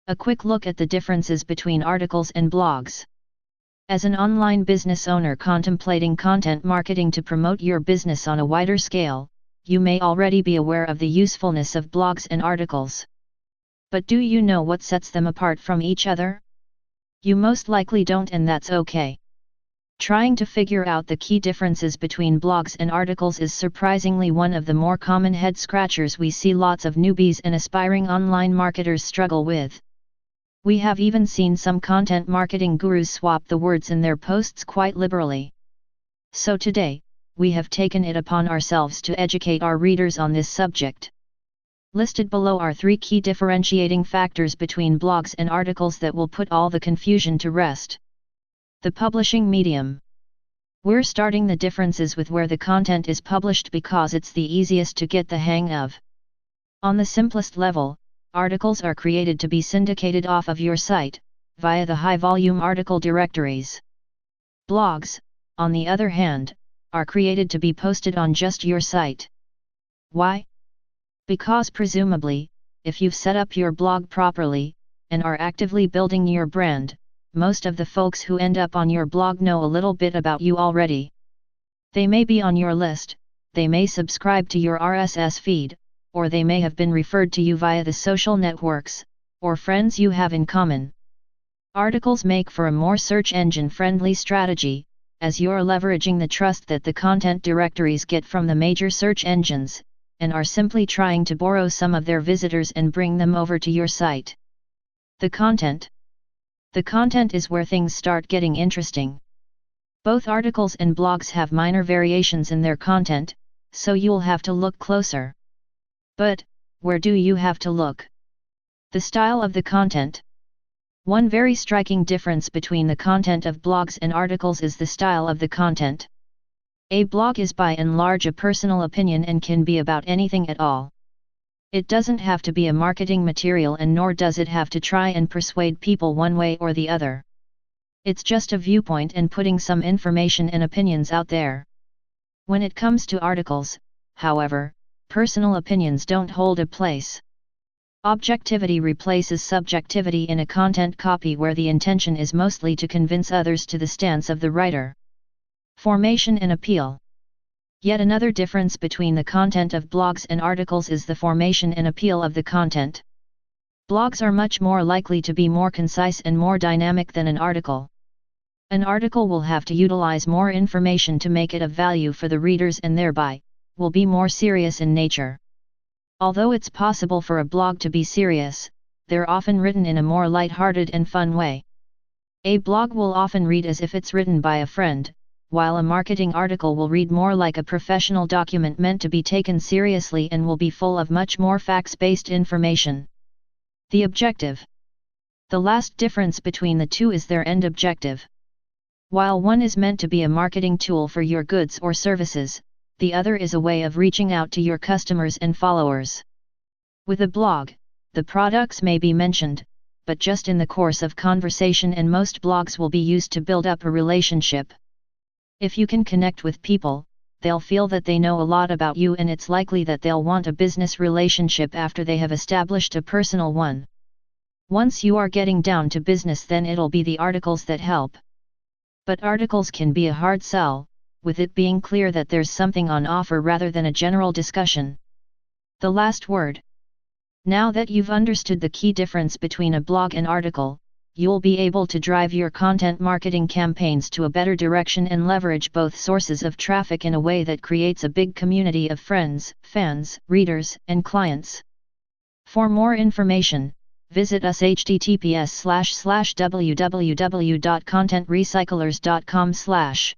A quick look at the differences between articles and blogs. As an online business owner contemplating content marketing to promote your business on a wider scale, you may already be aware of the usefulness of blogs and articles. But do you know what sets them apart from each other? You most likely don't, and that's okay. Trying to figure out the key differences between blogs and articles is surprisingly one of the more common head-scratchers we see lots of newbies and aspiring online marketers struggle with. We have even seen some content marketing gurus swap the words in their posts quite liberally. So today, we have taken it upon ourselves to educate our readers on this subject. Listed below are 3 key differentiating factors between blogs and articles that will put all the confusion to rest. The publishing medium. We're starting the differences with where the content is published because it's the easiest to get the hang of. On the simplest level, articles are created to be syndicated off of your site, via the high-volume article directories. Blogs, on the other hand, are created to be posted on just your site. Why? Because presumably, if you've set up your blog properly, and are actively building your brand, most of the folks who end up on your blog know a little bit about you already. They may be on your list, they may subscribe to your RSS feed, or they may have been referred to you via the social networks, or friends you have in common. Articles make for a more search engine-friendly strategy, as you're leveraging the trust that the content directories get from the major search engines, and are simply trying to borrow some of their visitors and bring them over to your site. The content. The content is where things start getting interesting. Both articles and blogs have minor variations in their content, so you'll have to look closer. But, where do you have to look? The style of the content. One very striking difference between the content of blogs and articles is the style of the content. A blog is by and large a personal opinion and can be about anything at all. It doesn't have to be a marketing material, and nor does it have to try and persuade people one way or the other. It's just a viewpoint and putting some information and opinions out there. When it comes to articles, however, personal opinions don't hold a place. Objectivity replaces subjectivity in a content copy where the intention is mostly to convince others to the stance of the writer. Formation and appeal. Yet another difference between the content of blogs and articles is the formation and appeal of the content. Blogs are much more likely to be more concise and more dynamic than an article. An article will have to utilize more information to make it of value for the readers and thereby, will be more serious in nature. Although it's possible for a blog to be serious, they're often written in a more light-hearted and fun way. A blog will often read as if it's written by a friend, while a marketing article will read more like a professional document meant to be taken seriously and will be full of much more facts-based information. The objective. The last difference between the two is their end objective. While one is meant to be a marketing tool for your goods or services, the other is a way of reaching out to your customers and followers. With a blog, the products may be mentioned, but just in the course of conversation, and most blogs will be used to build up a relationship. If you can connect with people, they'll feel that they know a lot about you, and it's likely that they'll want a business relationship after they have established a personal one. Once you are getting down to business, then it'll be the articles that help. But articles can be a hard sell, with it being clear that there's something on offer rather than a general discussion. The last word. Now that you've understood the key difference between a blog and article, you'll be able to drive your content marketing campaigns to a better direction and leverage both sources of traffic in a way that creates a big community of friends, fans, readers, and clients. For more information, visit us https://www.contentrecyclers.com/.